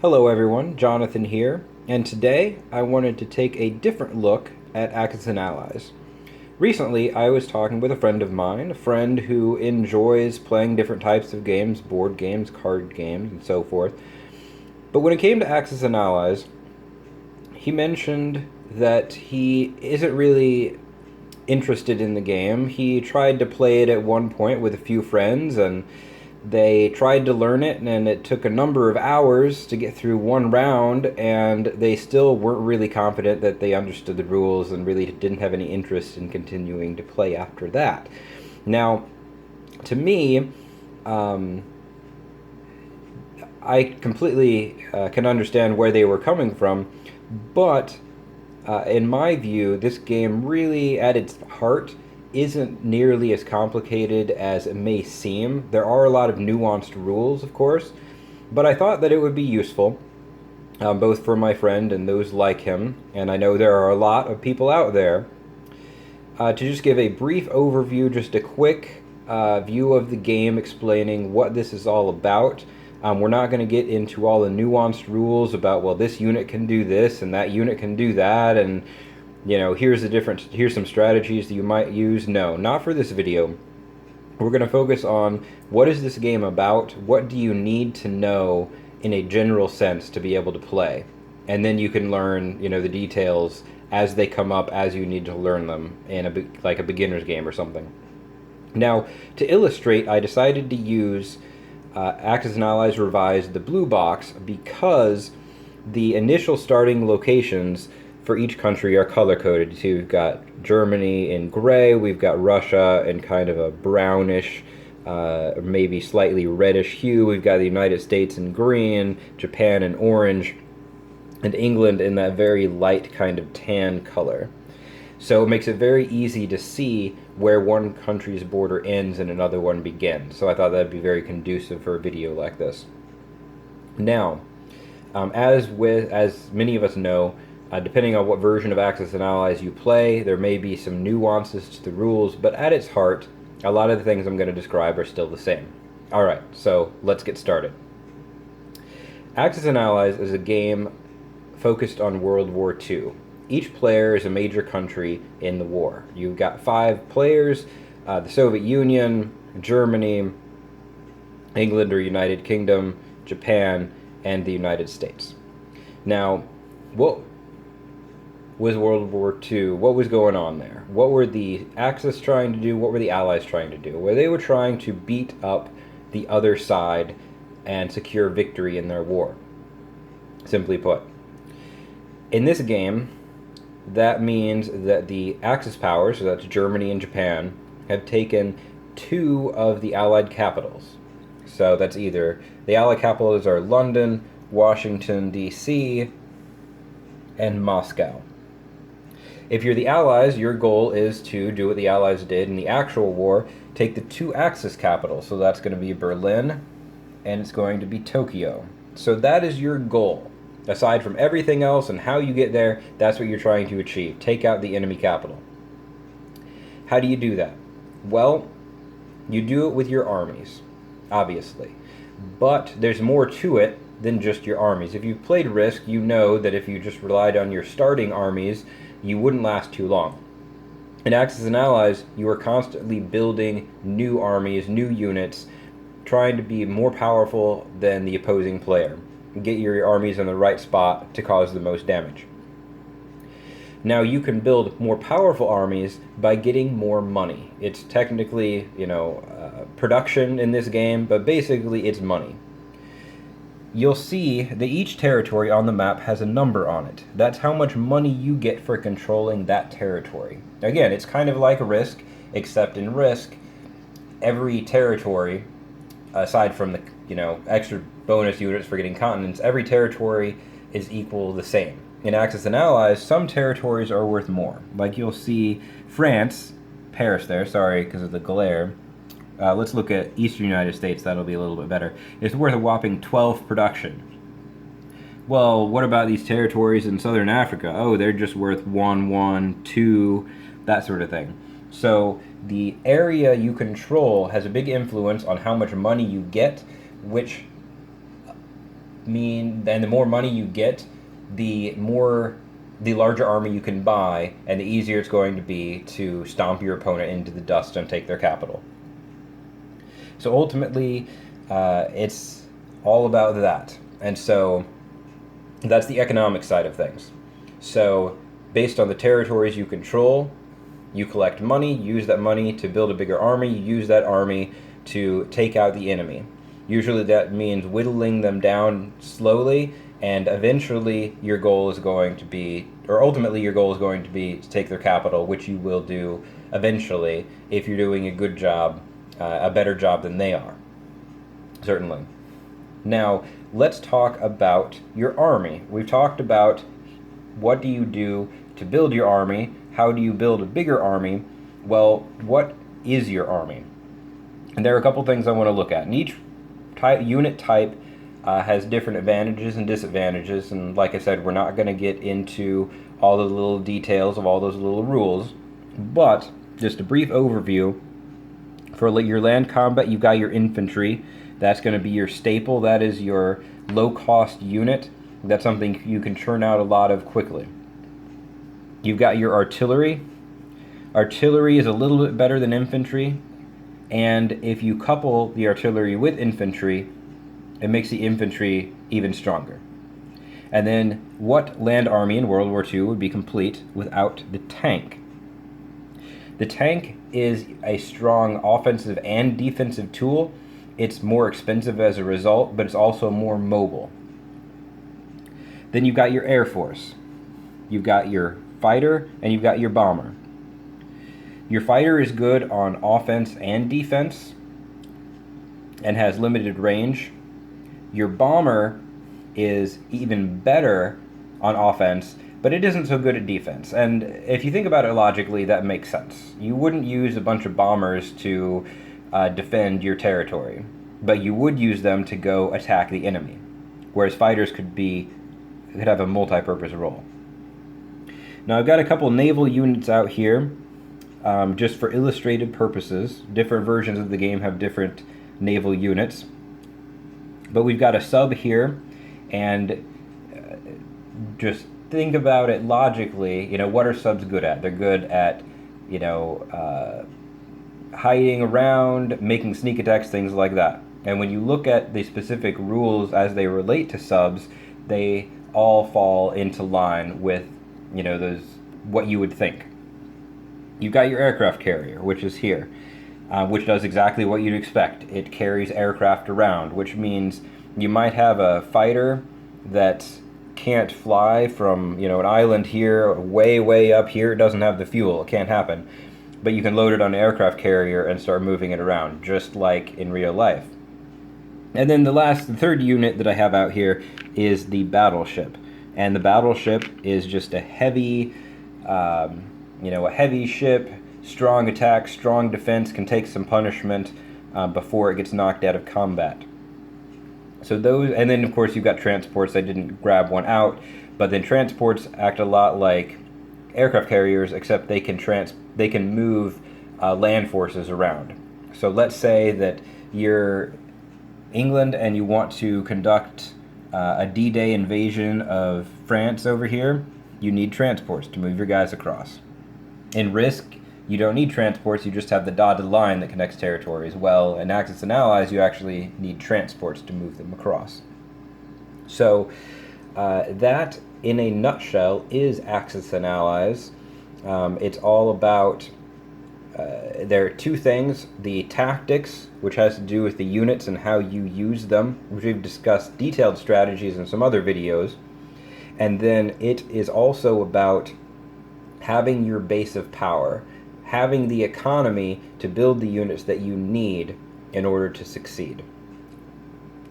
Hello everyone, Jonathan here, and today I wanted to take a different look at Axis and Allies. Recently, I was talking with a friend of mine, a friend who enjoys playing different types of games, board games, card games, and so forth. But when it came to Axis and Allies, he mentioned that he isn't really interested in the game. He tried to play it at one point with a few friends, and they tried to learn it, and it took a number of hours to get through one round, and they still weren't really confident that they understood the rules and really didn't have any interest in continuing to play after that. Now, to me, I completely can understand where they were coming from, but in my view, this game really, at its heart, isn't nearly as complicated as it may seem. There are a lot of nuanced rules, of course, but I thought that it would be useful, both for my friend and those like him, and I know there are a lot of people out there, to just give a brief overview, just a quick view of the game explaining what this is all about. We're not going to get into all the nuanced rules about, well, this unit can do this and that unit can do that, and here's some strategies that you might use. No, not for this video. We're going to focus on what is this game about, what do you need to know in a general sense to be able to play, and then you can learn, the details as they come up, as you need to learn them in like a beginner's game or something. Now, to illustrate, I decided to use Axis and Allies Revised, the blue box, because the initial starting locations for each country are color-coded. So we've got Germany in gray, we've got Russia in kind of a brownish, maybe slightly reddish hue, we've got the United States in green, Japan in orange, and England in that very light kind of tan color. So it makes it very easy to see where one country's border ends and another one begins. So I thought that'd be very conducive for a video like this. Now, as many of us know, depending on what version of Axis and Allies you play, there may be some nuances to the rules, but at its heart, a lot of the things I'm going to describe are still the same. Alright, so let's get started. Axis and Allies is a game focused on World War II. Each player is a major country in the war. You've got 5 players, the Soviet Union, Germany, England or United Kingdom, Japan, and the United States. Now, what was World War II? What was going on there? What were the Axis trying to do? What were the Allies trying to do? Well, they were trying to beat up the other side and secure victory in their war, simply put. In this game, that means that the Axis powers, so that's Germany and Japan, have taken 2 of the Allied capitals. So that's either, the Allied capitals are London, Washington, D.C., and Moscow. If you're the Allies, your goal is to do what the Allies did in the actual war, take the 2 Axis capitals. So that's going to be Berlin, and it's going to be Tokyo. So that is your goal. Aside from everything else and how you get there, that's what you're trying to achieve. Take out the enemy capital. How do you do that? Well, you do it with your armies, obviously. But there's more to it than just your armies. If you've played Risk, you know that if you just relied on your starting armies, you wouldn't last too long. In Axis and Allies, you are constantly building new armies, new units, trying to be more powerful than the opposing player. Get your armies in the right spot to cause the most damage. Now, you can build more powerful armies by getting more money. It's technically, production in this game, but basically it's money. You'll see that each territory on the map has a number on it. That's how much money you get for controlling that territory. Again, it's kind of like Risk, except in Risk, every territory, aside from the extra bonus units for getting continents, every territory is equal the same. In Axis and Allies, some territories are worth more. Like you'll see France, Paris there, sorry because of the glare. Let's look at Eastern United States, that'll be a little bit better. It's worth a whopping 12 production. Well, what about these territories in Southern Africa? Oh, they're just worth 1, 2, that sort of thing. So the area you control has a big influence on how much money you get, which the more money you get, the larger army you can buy, and the easier it's going to be to stomp your opponent into the dust and take their capital. So ultimately, it's all about that. And so that's the economic side of things. So based on the territories you control, you collect money, use that money to build a bigger army, you use that army to take out the enemy. Usually that means whittling them down slowly, and eventually your goal is going to be, or ultimately your goal is going to be to take their capital, which you will do eventually if you're doing a good job, a better job than they are. Certainly. Now, let's talk about your army. We've talked about what do you do to build your army, how do you build a bigger army. Well, what is your army? And there are a couple things I want to look at. And each unit type has different advantages and disadvantages, and like I said, we're not going to get into all the little details of all those little rules, but just a brief overview. For your land combat, you've got your infantry. That's going to be your staple. That is your low-cost unit. That's something you can churn out a lot of quickly. You've got your artillery. Artillery is a little bit better than infantry, and if you couple the artillery with infantry, it makes the infantry even stronger. And then, what land army in World War II would be complete without the tank? The tank is a strong offensive and defensive tool. It's more expensive as a result, but it's also more mobile. Then you've got your Air Force. You've got your fighter, and you've got your bomber. Your fighter is good on offense and defense and has limited range. Your bomber is even better on offense, but it isn't so good at defense. And if you think about it logically, that makes sense. You wouldn't use a bunch of bombers to defend your territory, but you would use them to go attack the enemy, whereas fighters could have a multi-purpose role. Now I've got a couple naval units out here just for illustrated purposes. Different versions of the game have different naval units. But we've got a sub here, and just think about it logically. What are subs good at? They're good at, hiding around, making sneak attacks, things like that. And when you look at the specific rules as they relate to subs, they all fall into line with, those what you would think. You've got your aircraft carrier, which is here. Which does exactly what you'd expect. It carries aircraft around, which means you might have a fighter that can't fly from an island here way up here. It doesn't have the fuel. It can't happen. But you can load it on an aircraft carrier and start moving it around, just like in real life. And then the third unit that I have out here is the battleship. And the battleship is just a heavy, a heavy ship. Strong attack, strong defense, can take some punishment before it gets knocked out of combat. So those, and then of course you've got transports. I didn't grab one out, but then transports act a lot like aircraft carriers, except they can move land forces around. So let's say that you're England and you want to conduct a D-Day invasion of France over here. You need transports to move your guys across. In Risk, you don't need transports, you just have the dotted line that connects territories. Well, in Axis and Allies, you actually need transports to move them across. So that, in a nutshell, is Axis and Allies. It's all about, there are two things: the tactics, which has to do with the units and how you use them, which we've discussed detailed strategies in some other videos. And then it is also about having your base of power, having the economy to build the units that you need in order to succeed.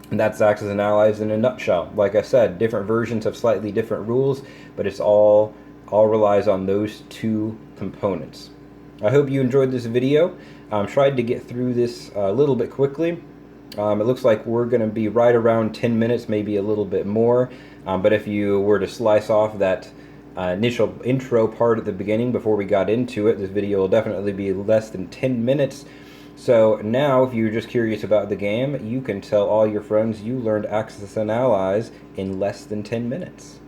And that's Axis and Allies in a nutshell. Like I said, different versions have slightly different rules, but it's all relies on those two components. I hope you enjoyed this video. Tried to get through this a little bit quickly. It looks like we're going to be right around 10 minutes, maybe a little bit more. But if you were to slice off that initial intro part at the beginning before we got into it, this video will definitely be less than 10 minutes. So now, if you're just curious about the game, you can tell all your friends you learned Axis and Allies in less than 10 minutes.